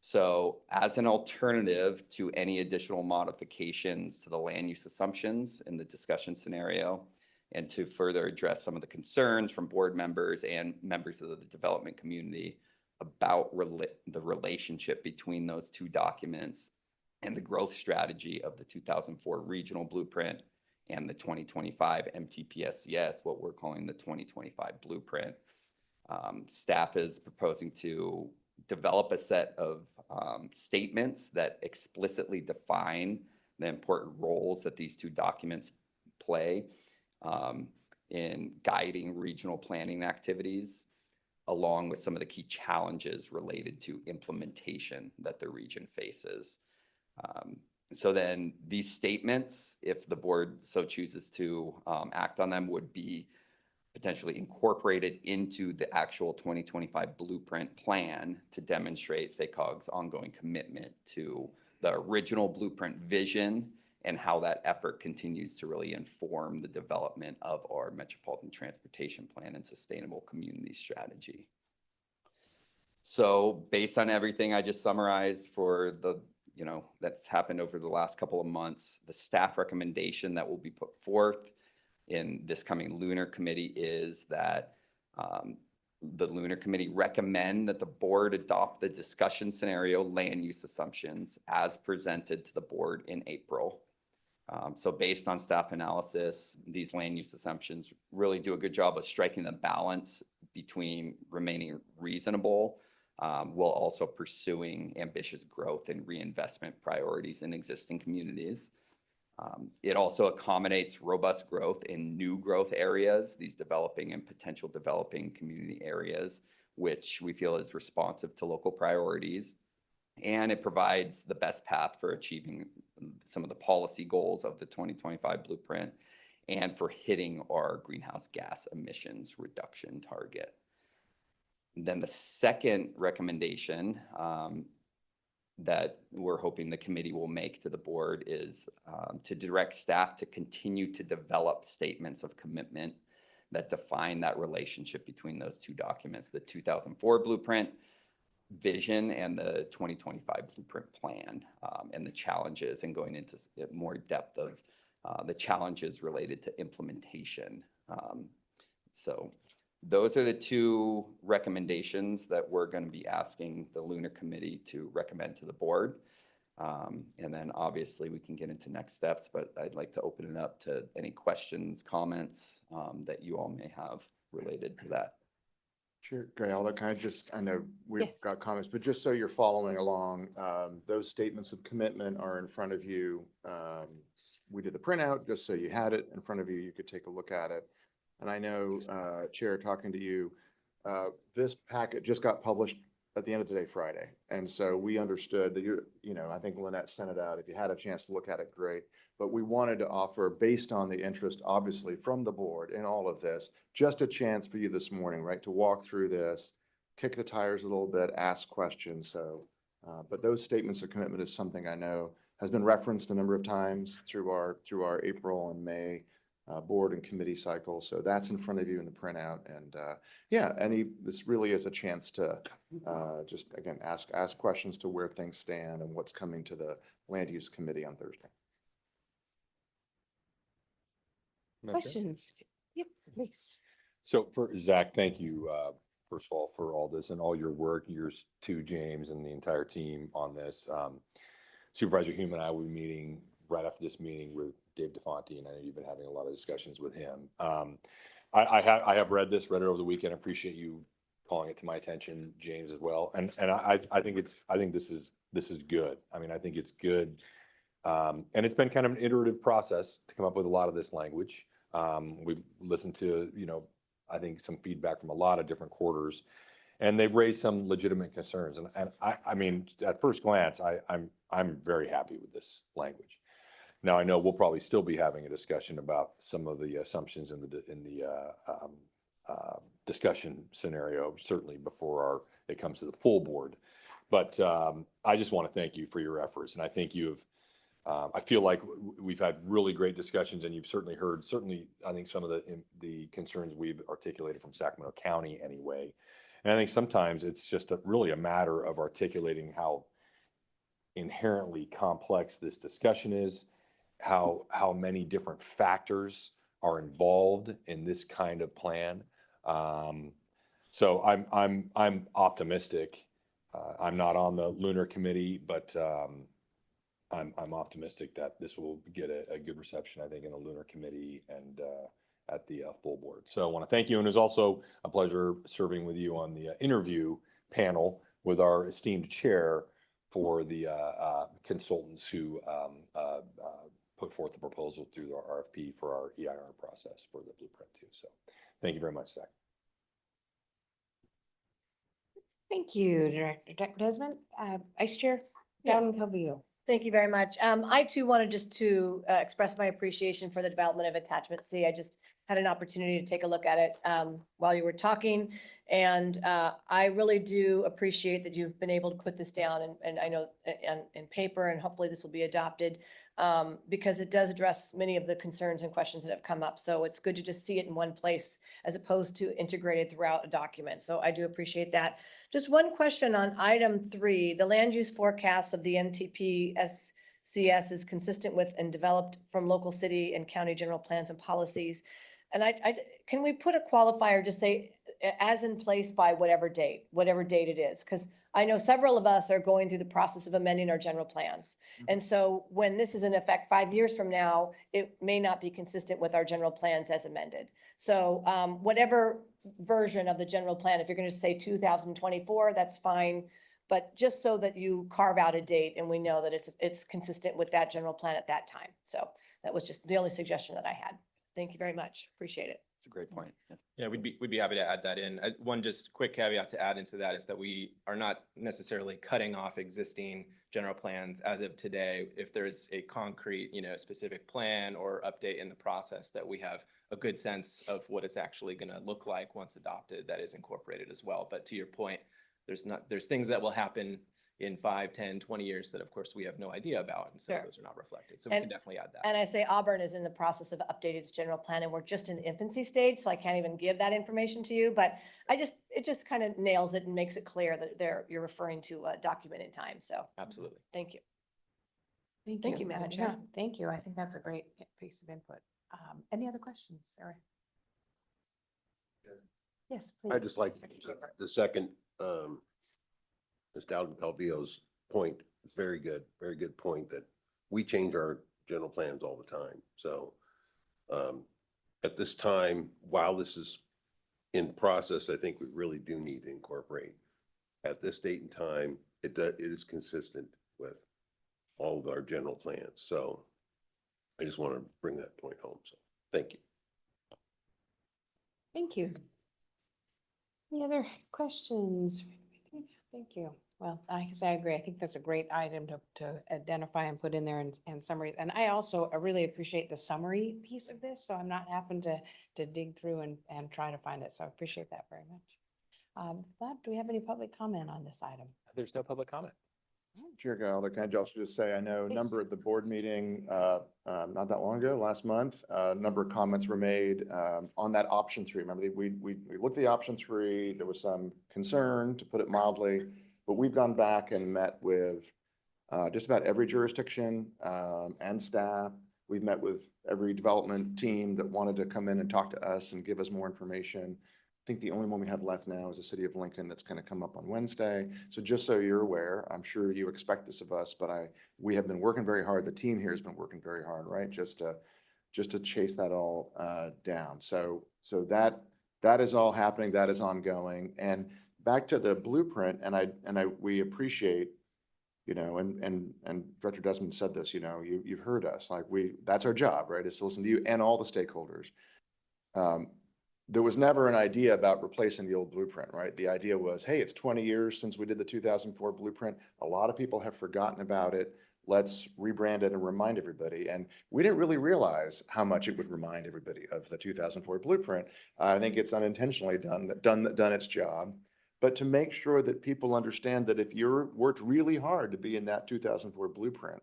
So as an alternative to any additional modifications to the land use assumptions in the discussion scenario, and to further address some of the concerns from board members and members of the development community about the relationship between those two documents and the growth strategy of the 2004 regional blueprint and the 2025 MTPSCS, what we're calling the 2025 blueprint. Staff is proposing to develop a set of statements that explicitly define the important roles that these two documents play in guiding regional planning activities, along with some of the key challenges related to implementation that the region faces. So then these statements, if the board so chooses to act on them, would be potentially incorporated into the actual 2025 blueprint plan to demonstrate SACOG's ongoing commitment to the original blueprint vision and how that effort continues to really inform the development of our Metropolitan Transportation Plan and Sustainable Community Strategy. So based on everything I just summarized for the, that's happened over the last couple of months, the staff recommendation that will be put forth in this coming Lunar Committee is that the Lunar Committee recommend that the board adopt the discussion scenario land use assumptions as presented to the board in April. So based on staff analysis, these land use assumptions really do a good job of striking the balance between remaining reasonable while also pursuing ambitious growth and reinvestment priorities in existing communities. It also accommodates robust growth in new growth areas, these developing and potential developing community areas, which we feel is responsive to local priorities. And it provides the best path for achieving some of the policy goals of the 2025 blueprint and for hitting our greenhouse gas emissions reduction target. And then the second recommendation that we're hoping the committee will make to the board is to direct staff to continue to develop statements of commitment that define that relationship between those two documents, the 2004 blueprint vision and the 2025 blueprint plan, and the challenges, and going into more depth of the challenges related to implementation. So those are the two recommendations that we're going to be asking the Lunar Committee to recommend to the board. And then obviously we can get into next steps, but I'd like to open it up to any questions, comments that you all may have related to that. Sure, Gayalda, can I just, I know we've Yes. got comments, but just so you're following along, those statements of commitment are in front of you. We did the printout, just so you had it in front of you, you could take a look at it. And I know, Chair, talking to you, this packet just got published at the end of the day, Friday. And so we understood that you know, I think Lynette sent it out. If you had a chance to look at it, great. But we wanted to offer, based on the interest, obviously, from the board in all of this, just a chance for you this morning, right, to walk through this, kick the tires a little bit, ask questions. So, but those statements of commitment is something I know has been referenced a number of times through our April and May board and committee cycle. So that's in front of you in the printout. And yeah, this really is a chance to just, again, ask questions to where things stand and what's coming to the Land Use Committee on Thursday. Questions? Yep, please. So for Zach, thank you, first of all, for all this and all your work, yours too, James, and the entire team on this. Supervisor Hume and I will be meeting right after this meeting with Dave DeFonte, and I know you've been having a lot of discussions with him. I have read it over the weekend. I appreciate you calling it to my attention, James, as well. And I think this is good. I mean, I think it's good. And it's been kind of an iterative process to come up with a lot of this language. We've listened to, you know, I think some feedback from a lot of different quarters, and they've raised some legitimate concerns. And I mean, at first glance, I'm very happy with this language. Now, I know we'll probably still be having a discussion about some of the assumptions in the discussion scenario, certainly before it comes to the full board. But I just want to thank you for your efforts, and I think I feel like we've had really great discussions, and you've certainly heard, I think some of the concerns we've articulated from Sacramento County anyway. And I think sometimes it's just really a matter of articulating how inherently complex this discussion is, how many different factors are involved in this kind of plan. So I'm optimistic. I'm not on the Lunar Committee, but I'm optimistic that this will get a good reception, I think, in the Lunar Committee and at the full board. So I want to thank you. And it's also a pleasure serving with you on the interview panel with our esteemed chair for the consultants who put forth the proposal through our RFP for our EIR process for the blueprint too. So thank you very much, Zach. Thank you, Director Desmond. Vice Chair Dowden Calvillo. Thank you very much. I too wanted just to express my appreciation for the development of Attachment C. I just had an opportunity to take a look at it while you were talking. And I really do appreciate that you've been able to put this down and I know in paper, and hopefully this will be adopted because it does address many of the concerns and questions that have come up. So it's good to just see it in one place as opposed to integrated throughout a document. So I do appreciate that. Just one question on item 3, the land use forecasts of the MTP SCS is consistent with and developed from local city and county general plans and policies. And can we put a qualifier, just say as in place by whatever date it is? Because I know several of us are going through the process of amending our general plans. And so when this is in effect 5 years from now, it may not be consistent with our general plans as amended. So whatever version of the general plan, if you're going to say 2024, that's fine. But just so that you carve out a date and we know that it's consistent with that general plan at that time. So that was just the only suggestion that I had. Thank you very much. Appreciate it. It's a great point. Yeah. Yeah, we'd be happy to add that in. One just quick caveat to add into that is that we are not necessarily cutting off existing general plans as of today. If there's a concrete, specific plan or update in the process, that we have a good sense of what it's actually going to look like once adopted, that is incorporated as well. But to your point, there's things that will happen in 5, 10, 20 years that of course we have no idea about. And so Sure. those are not reflected. So we can definitely add that. And I say Auburn is in the process of updating its general plan and we're just in the infancy stage. So I can't even give that information to you, but it just kind of nails it and makes it clear that you're referring to a document in time. So Absolutely. thank you. Thank you, Madam Yeah, Chair. thank you. I think that's a great piece of input. Any other questions, Sarah? Yes, I please. just like the second, Ms. Dowden Pelvio's point. It's very good point that we change our general plans all the time. So at this time, while this is in process, I think we really do need to incorporate at this date and time, it is consistent with all of our general plans. So I just want to bring that point home. So thank you. Thank you. Any other questions? Thank you. Well, I guess I agree. I think that's a great item to identify and put in there and summaries. And I also really appreciate the summary piece of this, so I'm not having to dig through and try to find it. So I appreciate that very much. With that, do we have any public comment on this item? There's no public comment. Chair Gallagher, can I also just say, I know a Please. number at the board meeting, not that long ago, last month, a number of comments were made on that option 3. Remember, we looked at the option 3. There was some concern, to put it mildly, but we've gone back and met with just about every jurisdiction and staff. We've met with every development team that wanted to come in and talk to us and give us more information. I think the only one we have left now is the City of Lincoln that's going to come up on Wednesday. So just so you're aware, I'm sure you expect this of us, but we have been working very hard. The team here has been working very hard, right? Just to chase that all down. So that is all happening. That is ongoing. And back to the blueprint, we appreciate, and Director Desmond said this, you've heard us, that's our job, right? Is to listen to you and all the stakeholders. There was never an idea about replacing the old blueprint, right? The idea was, hey, it's 20 years since we did the 2004 blueprint. A lot of people have forgotten about it. Let's rebrand it and remind everybody. And we didn't really realize how much it would remind everybody of the 2004 blueprint. I think it's unintentionally done its job. But to make sure that people understand that if you're worked really hard to be in that 2004 blueprint,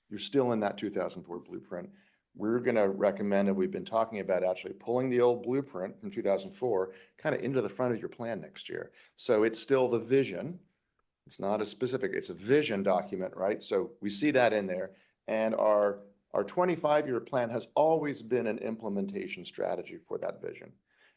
you're still in that 2004 blueprint. We're going to recommend, and we've been talking about actually pulling the old blueprint from 2004 kind of into the front of your plan next year. So it's still the vision. It's not a specific, it's a vision document, right? So we see that in there. And our 25-year plan has always been an implementation strategy for that vision.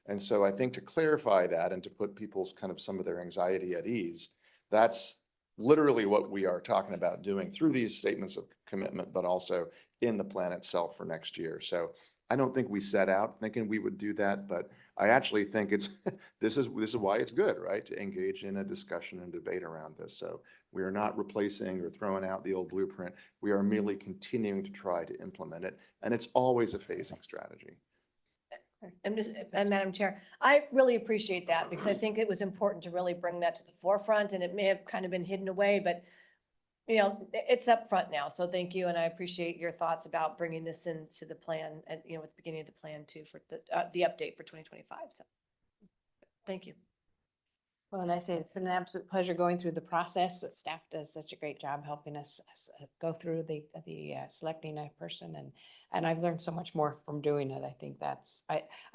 And so I think to clarify that and to put people's kind of some of their anxiety at ease, that's literally what we are talking about doing through these statements of commitment, but also in the plan itself for next year. So I don't think we set out thinking we would do that, but I actually think it's this is why it's good, right? To engage in a discussion and debate around this. So we are not replacing or throwing out the old blueprint. We are merely continuing to try to implement it. And it's always a phasing strategy. And Madam Chair, I really appreciate that because I think it was important to really bring that to the forefront, and it may have kind of been hidden away, but it's up front now. So thank you. And I appreciate your thoughts about bringing this into the plan and, at the beginning of the plan too, for the update for 2025. So thank you. Well, and I say it's been an absolute pleasure going through the process. The staff does such a great job helping us go through the selecting a person, and I've learned so much more from doing it. I think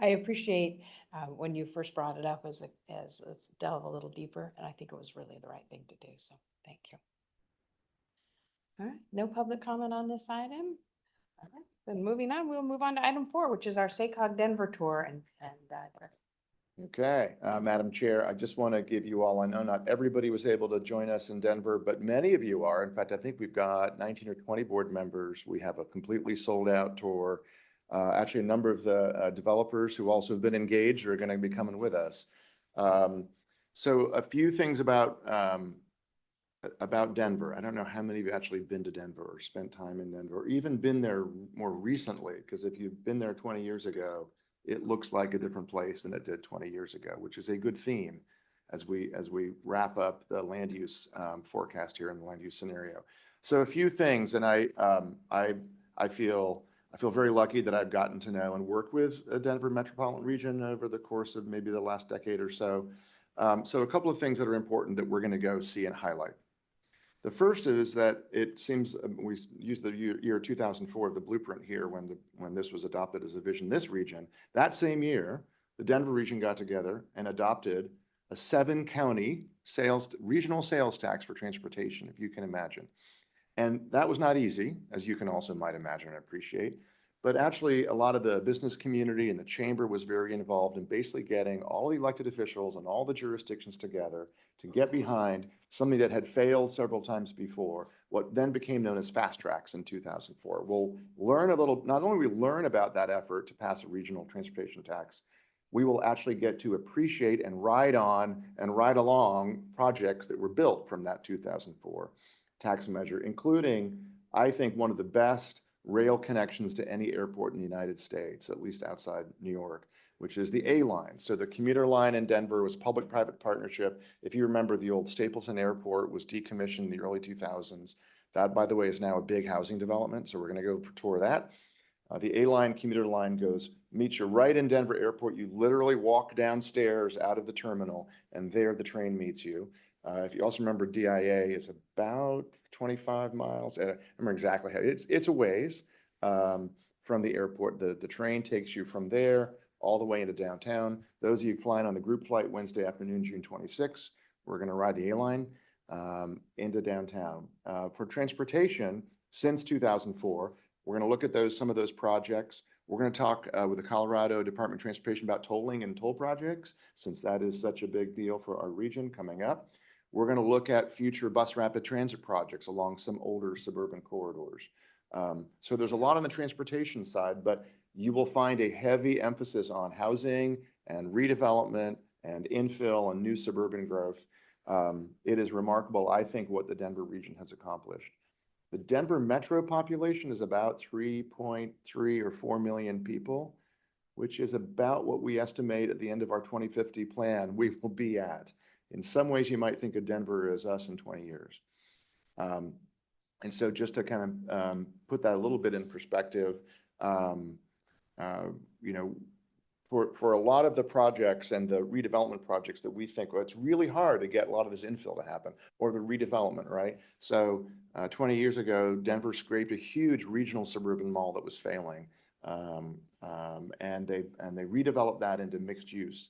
I appreciate when you first brought it up as let's delve a little deeper, and I think it was really the right thing to do. So thank you. All right, no public comment on this item. All right, then moving on, we'll move on to item 4, which is our SACOG Denver tour. Okay, Madam Chair, I just want to give you all, I know not everybody was able to join us in Denver, but many of you are. In fact, I think we've got 19 or 20 board members. We have a completely sold out tour. Actually, a number of the developers who also have been engaged are going to be coming with us. So a few things about Denver. I don't know how many of you actually been to Denver or spent time in Denver, or even been there more recently, because if you've been there 20 years ago, it looks like a different place than it did 20 years ago, which is a good theme as we wrap up the land use forecast here in the land use scenario. So a few things, and I feel very lucky that I've gotten to know and work with the Denver metropolitan region over the course of maybe the last decade or so. So a couple of things that are important that we're going to go see and highlight. The first is that it seems we use the year 2004, the blueprint here, when this was adopted as a vision, this region. That same year, the Denver region got together and adopted a 7-county regional sales tax for transportation, if you can imagine. And that was not easy, as you can also might imagine and appreciate. But actually, a lot of the business community and the chamber was very involved in basically getting all the elected officials and all the jurisdictions together to get behind something that had failed several times before, what then became known as fast tracks in 2004. We'll learn a little, not only we learn about that effort to pass a regional transportation tax, we will actually get to appreciate and ride on and ride along projects that were built from that 2004 tax measure, including, I think, one of the best rail connections to any airport in the United States, at least outside New York, which is the A line. So the commuter line in Denver was public-private partnership. If you remember, the old Stapleton Airport was decommissioned in the early 2000s. That, by the way, is now a big housing development. So we're going to go for a tour of that. The A line commuter line meets you right in Denver Airport. You literally walk downstairs out of the terminal, and there the train meets you. If you also remember, DIA is about 25 miles. I don't remember exactly how. It's a ways from the airport. The train takes you from there all the way into downtown. Those of you flying on the group flight Wednesday afternoon, June 26, we're going to ride the A-Line into downtown. For transportation, since 2004, we're going to look at some of those projects. We're going to talk with the Colorado Department of Transportation about tolling and toll projects, since that is such a big deal for our region coming up. We're going to look at future bus rapid transit projects along some older suburban corridors. So there's a lot on the transportation side, but you will find a heavy emphasis on housing and redevelopment and infill and new suburban growth. It is remarkable, I think, what the Denver region has accomplished. The Denver metro population is about 3.3 or 4 million people, which is about what we estimate at the end of our 2050 plan we will be at. In some ways, you might think of Denver as us in 20 years. And so just to kind of put that a little bit in perspective, you know, for a lot of the projects and the redevelopment projects that we think, well, it's really hard to get a lot of this infill to happen, or the redevelopment, right? So 20 years ago, Denver scraped a huge regional suburban mall that was failing. And they redeveloped that into mixed use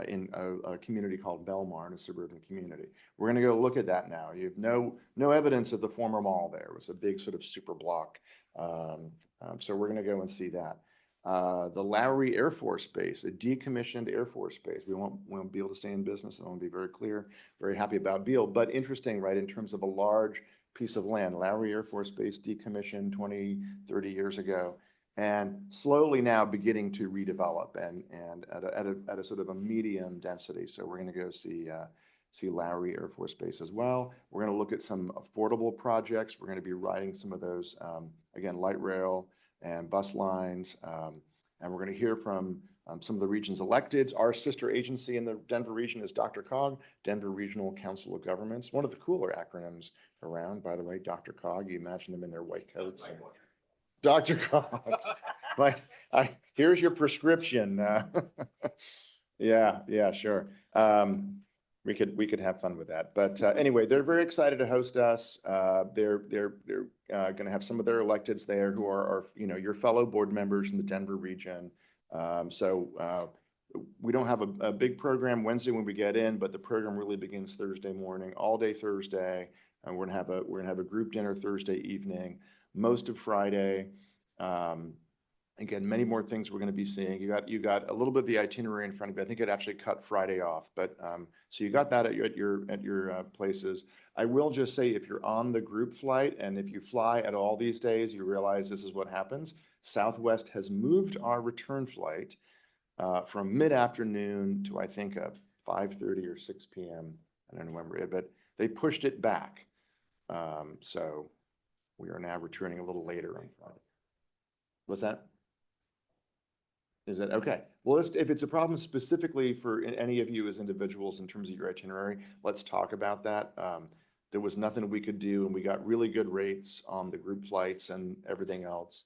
in a community called Belmar, a suburban community. We're going to go look at that now. You have no evidence of the former mall there. It was a big sort of super block. So we're going to go and see that. The Lowry Air Force Base, a decommissioned Air Force Base. We want Beale to stay in business. I want to be very clear, very happy about Beale, but interesting, right, in terms of a large piece of land. Lowry Air Force Base decommissioned 20, 30 years ago, and slowly now beginning to redevelop and at a sort of a medium density. So we're going to go see Lowry Air Force Base as well. We're going to look at some affordable projects. We're going to be riding some of those, again, light rail and bus lines. And we're going to hear from some of the region's electeds. Our sister agency in the Denver region is DRCOG, Denver Regional Council of Governments. One of the cooler acronyms around, by the way, DRCOG. You imagine them in their white coats. DRCOG. Like, here's your prescription. Yeah, sure. We could have fun with that. But anyway, they're very excited to host us. They're going to have some of their electeds there who are your fellow board members in the Denver region. So we don't have a big program Wednesday when we get in, but the program really begins Thursday morning, all day Thursday, and we're gonna have a group dinner Thursday evening, most of Friday. Again, many more things we're going to be seeing. You got a little bit of the itinerary in front of you. I think it actually cut Friday off, but so you got that at your places. I will just say, if you're on the group flight and if you fly at all these days, you realize this is what happens. Southwest has moved our return flight from mid-afternoon to, I think, 5:30 or 6 p.m. I don't remember it, but they pushed it back. So we are now returning a little later on Friday. What's that? Is it okay? Well, if it's a problem specifically for any of you as individuals in terms of your itinerary, let's talk about that. There was nothing we could do, and we got really good rates on the group flights and everything else.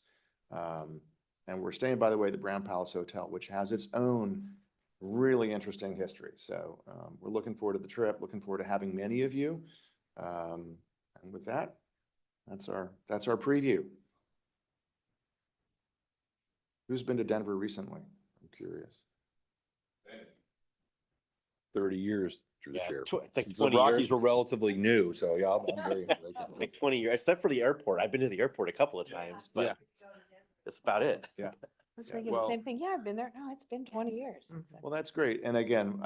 And we're staying, by the way, at the Brown Palace Hotel, which has its own really interesting history. So we're looking forward to the trip, looking forward to having many of you. And with that, that's our preview. Who's been to Denver recently? I'm curious. 30 years through the chair. I think The 20 Rockies years. were relatively new, so yeah, I'm very. Like 20 years, except for the airport. I've been to the airport a couple of times, but That's about it. Yeah. I was Yeah, thinking the well- same thing. Yeah, I've been there. No, it's been 20 years. since I've- Well, that's great. And again,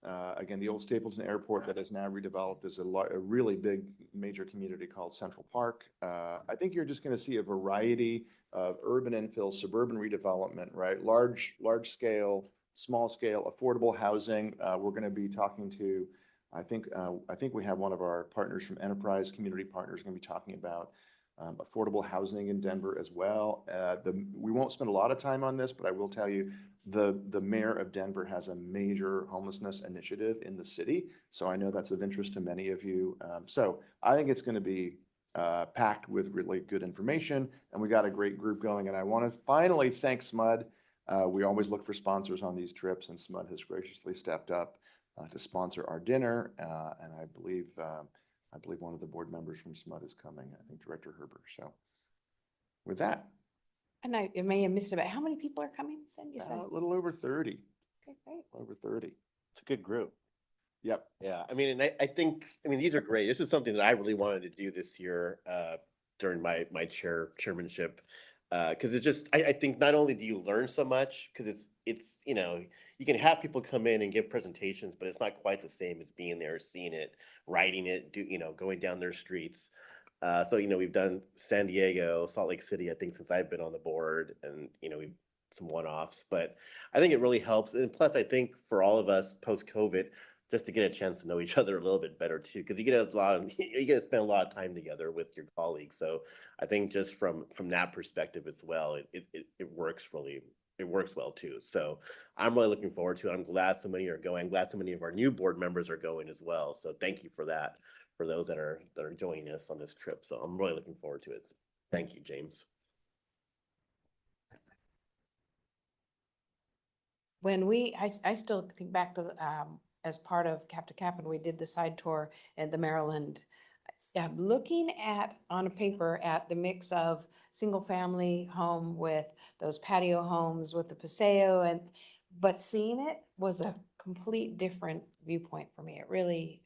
again, the old Stapleton Airport that is now redeveloped is a really big, major community called Central Park. I think you're just going to see a variety of urban infill, suburban redevelopment, right? Large scale, small scale, affordable housing. We're going to be talking to, I think we have one of our partners from Enterprise Community Partners going to be talking about affordable housing in Denver as well. We won't spend a lot of time on this, but I will tell you, the mayor of Denver has a major homelessness initiative in the city. So I know that's of interest to many of you. So I think it's going to be packed with really good information, and we got a great group going. And I want to finally thank SMUD. We always look for sponsors on these trips, and SMUD has graciously stepped up to sponsor our dinner. And I believe one of the board members from SMUD is coming, I think Director Herber. So with that, And I may have missed about, how many people are coming? You said? a little over 30, Okay, great. over 30. It's a good group. Yep. Yeah, I mean, and I think, I mean, these are great. This is something that I really wanted to do this year during my chairmanship. Because it's just, I think not only do you learn so much, because it's, you know, you can have people come in and give presentations, but it's not quite the same as being there, seeing it, writing it, going down their streets. So, we've done San Diego, Salt Lake City, I think, since I've been on the board, and, we've some one-offs, but I think it really helps. And plus, I think for all of us post-COVID, just to get a chance to know each other a little bit better too, because you get to spend a lot of time together with your colleagues. So I think just from that perspective as well, it works well too. So I'm really looking forward to it. I'm glad so many are going. I'm glad so many of our new board members are going as well. So thank you for that, for those that are joining us on this trip. So I'm really looking forward to it. Thank you, James. When I still think back to, as part of Cap to Cap, and we did the side tour at the Maryland. Looking at, on a paper, at the mix of single family home with those patio homes with the paseo, but seeing it was a complete different viewpoint for me. It really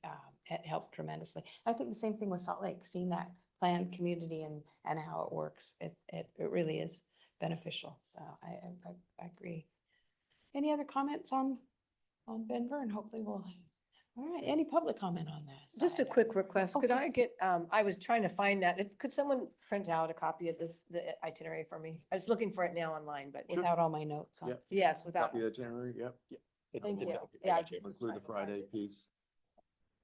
it helped tremendously. I think the same thing with Salt Lake, seeing that planned community and how it works. It really is beneficial. So I agree. Any other comments on Denver? And hopefully we'll, all right, any public comment on this? Just a item? quick request. Could Okay. I get, I was trying to find that. Could someone print out a copy of the itinerary for me? I was looking for it now online, but Without all my notes on. Yep. yes, without. Copy of the itinerary, yep. Thank you. I Yeah, I got you. just was Include the trying to find Friday it. piece.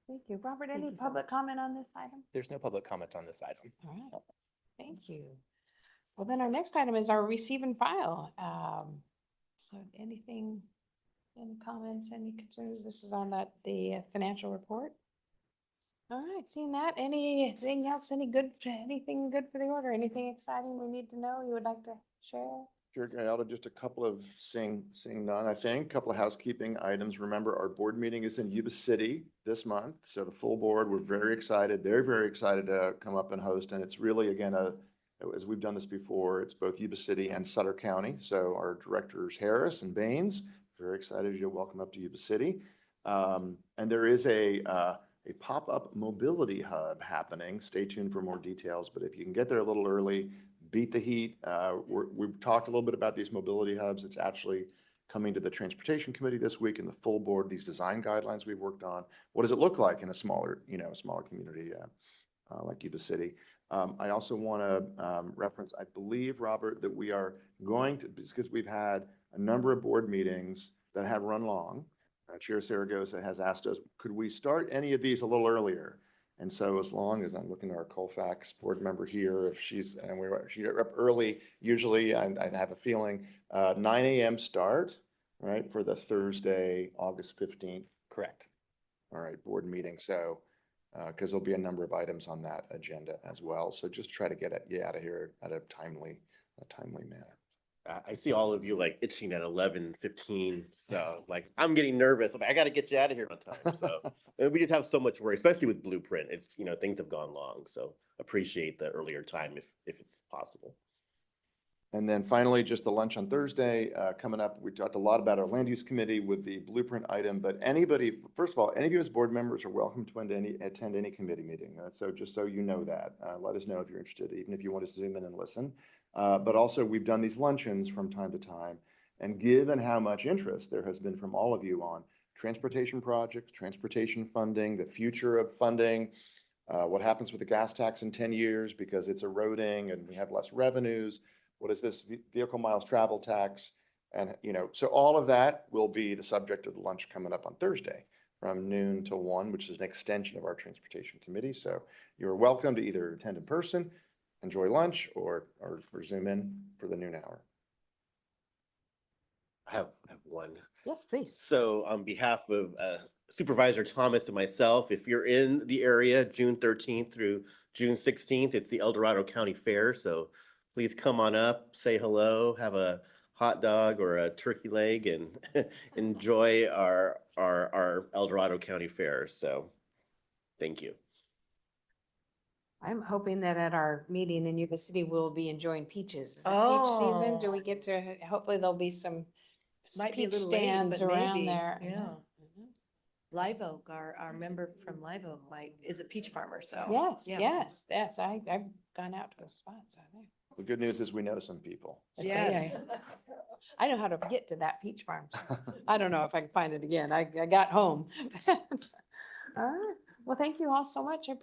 Thank you. Robert, Thank any you so public much. comment on this item? There's no public comment on this item. All right, thank you. Well, then our next item is our receive and file. So anything, any comments, any concerns? This is on the financial report. All right, seeing that, anything else, anything good for the order? Anything exciting we need to know you would like to share? Sure, Gail, just a couple of seeing none, I think, a couple of housekeeping items. Remember, our board meeting is in Yuba City this month. So the full board, we're very excited. They're very excited to come up and host. And it's really, again, as we've done this before, it's both Yuba City and Sutter County. So our directors Harris and Baines, very excited you're welcome up to Yuba City. And there is a pop-up mobility hub happening. Stay tuned for more details, but if you can get there a little early, beat the heat. We've talked a little bit about these mobility hubs. It's actually coming to the Transportation Committee this week in the full board, these design guidelines we've worked on. What does it look like in a smaller community like Yuba City? I also want to reference, I believe, Robert, that we are going to, because we've had a number of board meetings that have run long. Chair Saragosa has asked us, could we start any of these a little earlier? And so as long as I'm looking at our Colfax board member here, if she's up early, usually I have a feeling 9 a.m. start, right, for the Thursday, August 15th. Correct. All right, board meeting. So because there'll be a number of items on that agenda as well. So just try to get out of here at a timely manner. I see all of you like itching at 11:15. So like, I'm getting nervous. I'm like, I got to get you out of here on time. So and we just have so much work, especially with Blueprint. It's, things have gone long. So appreciate the earlier time if it's possible. And then finally, just the lunch on Thursday coming up. We talked a lot about our land use committee with the Blueprint item, but first of all, any of you as board members are welcome to attend any committee meeting. So just so you know that, let us know if you're interested, even if you want to zoom in and listen. But also we've done these luncheons from time to time. And given how much interest there has been from all of you on transportation projects, transportation funding, the future of funding, what happens with the gas tax in 10 years because it's eroding and we have less revenues? What is this vehicle miles travel tax? And, so all of that will be the subject of the lunch coming up on Thursday from noon to 1, which is an extension of our transportation committee. So you're welcome to either attend in person, enjoy lunch, or Zoom in for the noon hour. I have one. Yes, please. So on behalf of Supervisor Thomas and myself, if you're in the area, June 13th through June 16th, it's the El Dorado County Fair. So please come on up, say hello, have a hot dog or a turkey leg, and enjoy our El Dorado County Fair. So thank you. I'm hoping that at our meeting in Yuba City, we'll be enjoying peaches. Is it peach season? Do we get to, hopefully there'll be some Might be a peach little late, stands but around maybe, there. yeah. Live Oak, our member from Live Oak is a peach farmer, so. Yes, yeah. yes. I've gone out to those spots. The good news is we know some people. Yes. I know how to get to that peach farm. I don't know if I can find it again. I got home. All right. Well, thank you all so much. I